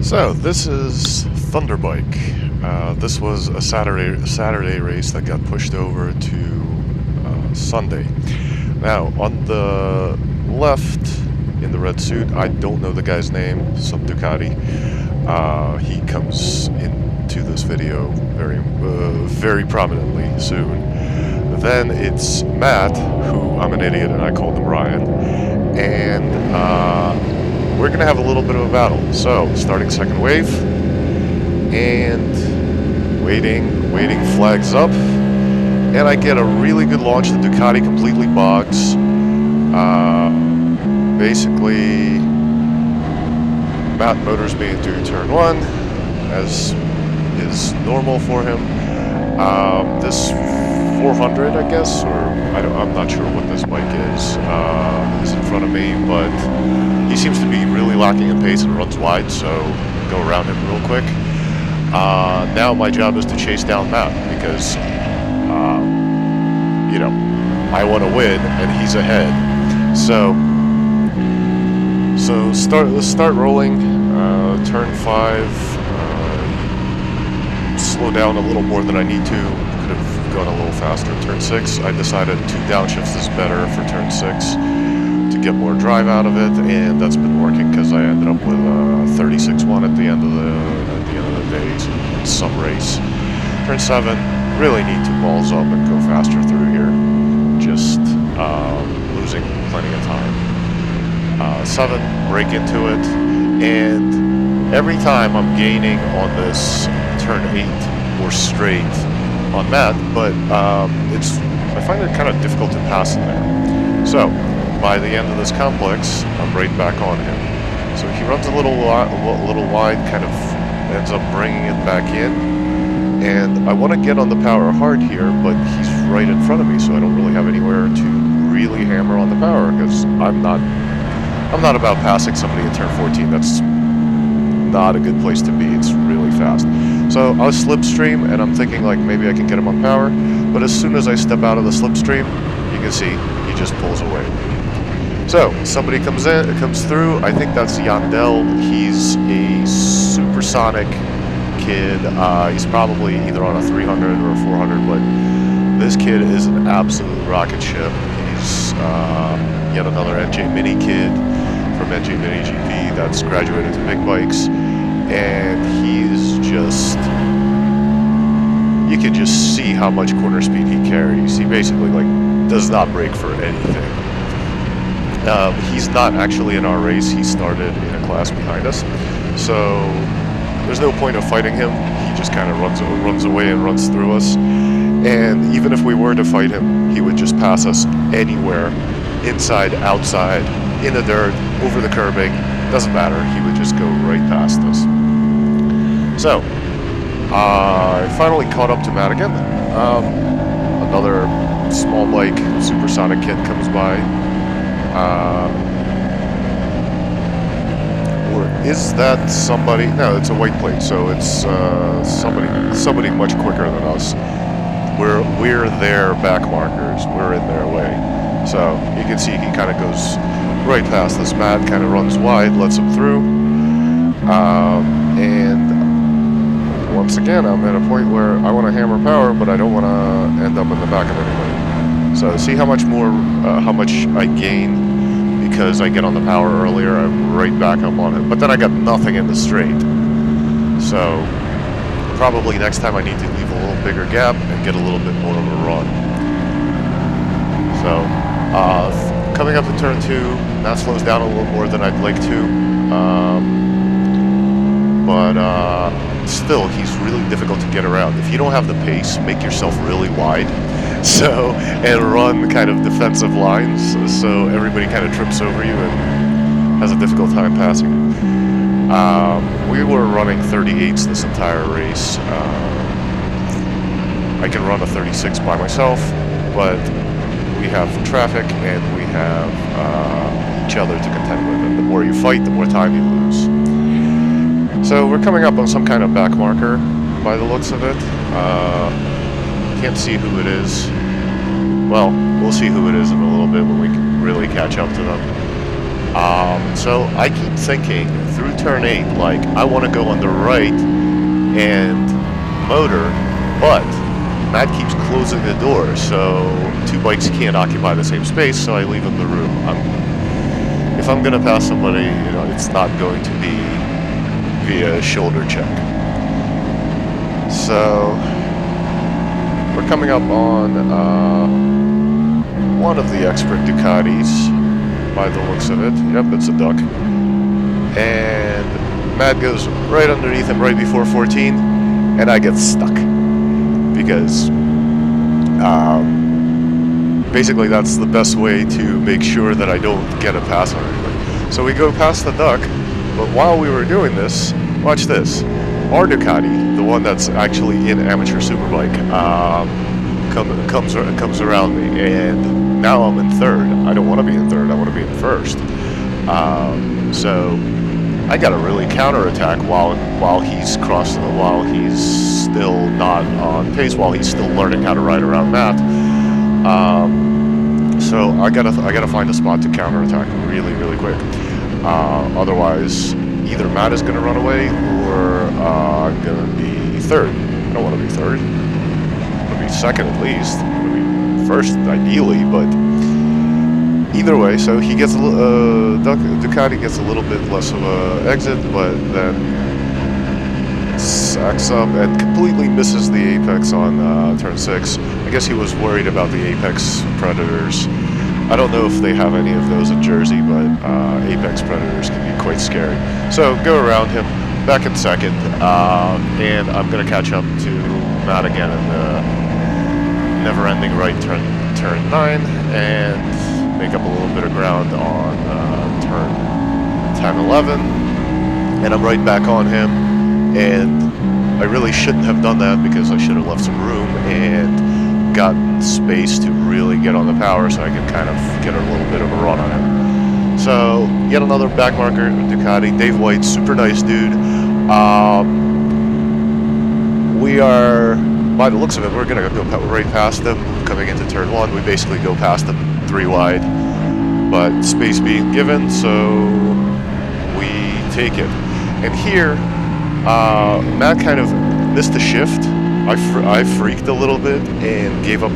So this is thunderbike. This was a Saturday race that got pushed over to Sunday. Now on the left in the red suit, I don't know the guy's name. Some Ducati. He comes into this video very prominently soon. Then it's Matt, who I'm an idiot and I called him Ryan, and we're gonna have a little bit of a battle. So, starting second wave, and waiting, flags up, and I get a really good launch. The Ducati completely bogs. Basically, Matt motors me into turn one, as is normal for him. This 400, I guess, or I'm not sure what this bike is in front of me, but he seems to be really lacking in pace and runs wide, so go around him real quick. Now my job is to chase down Matt because, I want to win and he's ahead. So let's start rolling. Turn 5. Slow down a little more than I need to. Could have gone a little faster. Turn 6, I decided 2 downshifts is better for turn 6 to get more drive out of it, and that's been working because I ended up with a 36.1 at the end of the day in some race. Turn 7, really need to balls up and go faster through here. Just losing plenty of time. 7, break into it, and every time I'm gaining on this turn 8 or straight on Matt, but I find it kind of difficult to pass in there. So by the end of this complex, I'm right back on him. So he runs a little wide, kind of ends up bringing it back in, and I want to get on the power hard here, but he's right in front of me, so I don't really have anywhere to really hammer on the power because I'm not about passing somebody in turn 14. That's not a good place to be. It's really fast. So I'll slipstream, and I'm thinking like maybe I can get him on power, but as soon as I step out of the slipstream, you can see he just pulls away. So somebody comes through. I think that's Yandel. He's a supersonic kid. He's probably either on a 300 or a 400, but this kid is an absolute rocket ship. He's yet another NJ Mini kid from NJ Mini GP that's graduated to big bikes, and he's just, you can just see how much corner speed he carries. He basically does not brake for anything. He's not actually in our race. He started in a class behind us, so there's no point of fighting him. He just kind of runs away and runs through us, and even if we were to fight him, he would just pass us anywhere, inside, outside, in the dirt, over the curbing, doesn't matter, he would just go right past us. So, I finally caught up to Matt again. Another small bike, supersonic kid comes by. Or is that somebody? No, it's a white plate, so it's somebody much quicker than us. We're their back markers, we're in their way. So you can see he kind of goes right past this. Matt kind of runs wide, lets him through, and once again I'm at a point where I want to hammer power, but I don't want to end up in the back of anybody. So see how much I gain because I get on the power earlier. I'm right back up on him, but then I got nothing in the straight. So probably next time I need to leave a little bigger gap and get a little bit more of a run. So coming up to turn 2, that slows down a little more than I'd like to, but still, he's really difficult to get around. If you don't have the pace, make yourself really wide, and run kind of defensive lines, so everybody kind of trips over you and has a difficult time passing. We were running 38s this entire race. I can run a 36 by myself, but we have traffic and we have each other to contend with, and the more you fight, the more time you lose. So we're coming up on some kind of back marker by the looks of it. Can't see who it is. Well, we'll see who it is in a little bit when we can really catch up to them. So I keep thinking through turn 8, like, I want to go on the right and motor, but Matt keeps closing the door, so two bikes can't occupy the same space, so I leave him the room. If I'm going to pass somebody, it's not going to be via shoulder check. So we're coming up on one of the expert Ducatis, by the looks of it. Yep, it's a duck. And Matt goes right underneath him right before 14, and I get stuck. Because basically that's the best way to make sure that I don't get a pass on anything. So we go past the duck, but while we were doing this, watch this. Our Ducati, the one that's actually in amateur superbike, comes around me, and now I'm in third. I don't want to be in third, I want to be in first. So I got to really counterattack while he's crossing, while he's still not on pace, while he's still learning how to ride around Matt. So I gotta find a spot to counterattack really quick. Otherwise, either Matt is gonna run away or I'm gonna be third. I don't want to be third. I want to be second at least. I want to be first ideally, but either way. So he gets Ducati gets a little bit less of a exit, but then sacks up and completely misses the apex on turn 6. I guess he was worried about the apex predators. I don't know if they have any of those in Jersey, but apex predators can be quite scary. So go around him, back in second, and I'm going to catch up to Matt again in the never-ending right turn 9, and make up a little bit of ground on turn 10, 11, and I'm right back on him. And I really shouldn't have done that because I should have left some room and gotten space to really get on the power so I could kind of get a little bit of a run on him. So, yet another backmarker Ducati. Dave White, super nice dude. We are, by the looks of it, we're going to go right past them coming into turn 1. We basically go past them 3 wide, but space being given, so we take it. And here, Matt kind of missed a shift. I freaked a little bit and gave up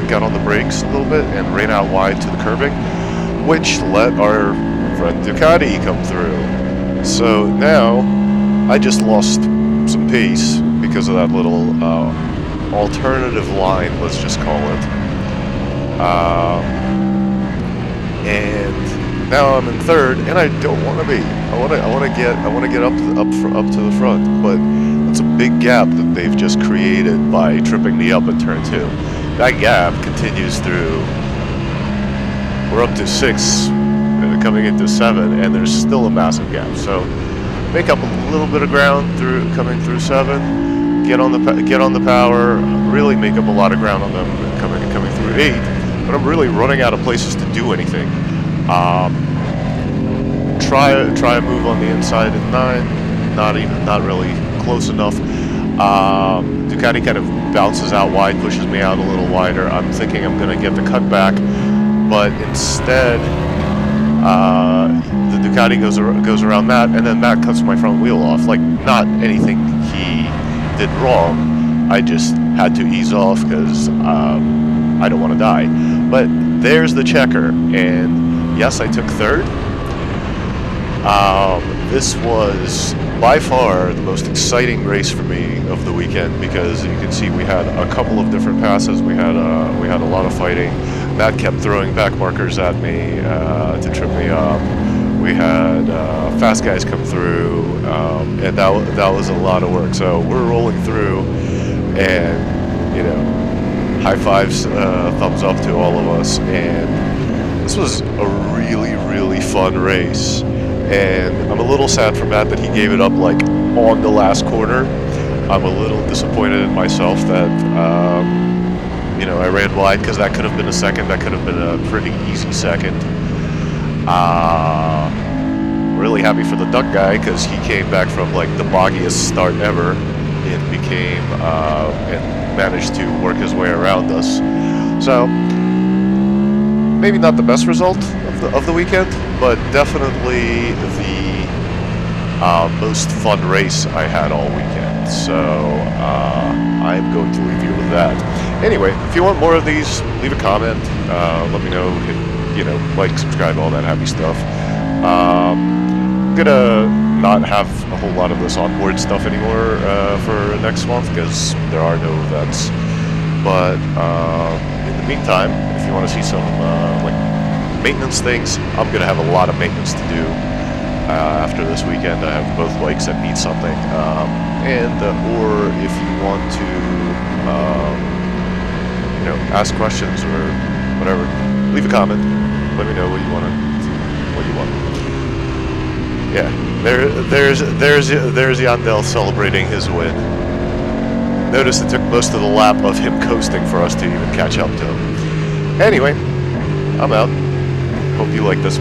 got on the brakes a little bit and ran out wide to the curbing, which let our friend Ducati come through. So now I just lost some pace because of that little alternative line, let's just call it. And now I'm in third, and I don't want to be. I want to get up to the front, but it's a big gap that they've just created by tripping me up at turn 2. That gap continues through. We're up to 6, coming into 7, and there's still a massive gap. So make up a little bit of ground coming through 7. Get on the power. Really make up a lot of ground on them coming through 8. But I'm really running out of places to do anything. Try a move on the inside at 9, not really close enough. Ducati kind of bounces out wide, pushes me out a little wider. I'm thinking I'm going to get the cut back, but instead the Ducati goes around Matt, and then Matt cuts my front wheel off. Like, not anything he did wrong. I just had to ease off because I don't want to die. But there's the checker, and yes, I took third. This was by far the most exciting race for me of the weekend because you can see we had a couple of different passes. We had a lot of fighting. Matt kept throwing back markers at me to trip me up. We had fast guys come through, and that was a lot of work. So we're rolling through, and high fives, thumbs up to all of us. And this was a really fun race. And I'm a little sad for Matt that he gave it up like on the last corner. I'm a little disappointed in myself that I ran wide because that could have been a second. That could have been a pretty easy second. Really happy for the duck guy because he came back from like the boggiest start ever and and managed to work his way around us. So maybe not the best result of the weekend, but definitely the most fun race I had all weekend. So I'm going to leave you with that. Anyway, if you want more of these, leave a comment. Let me know. Hit, like, subscribe, all that happy stuff. I'm gonna not have a whole lot of this onboard stuff anymore for next month because there are no events. But in the meantime, if you want to see some like maintenance things, I'm gonna have a lot of maintenance to do after this weekend. I have both bikes that need something, or if you want to, ask questions or whatever, leave a comment. Let me know what you want. Yeah, there's Yandel celebrating his win. Notice it took most of the lap of him coasting for us to even catch up to him. Anyway, I'm out. Hope you like this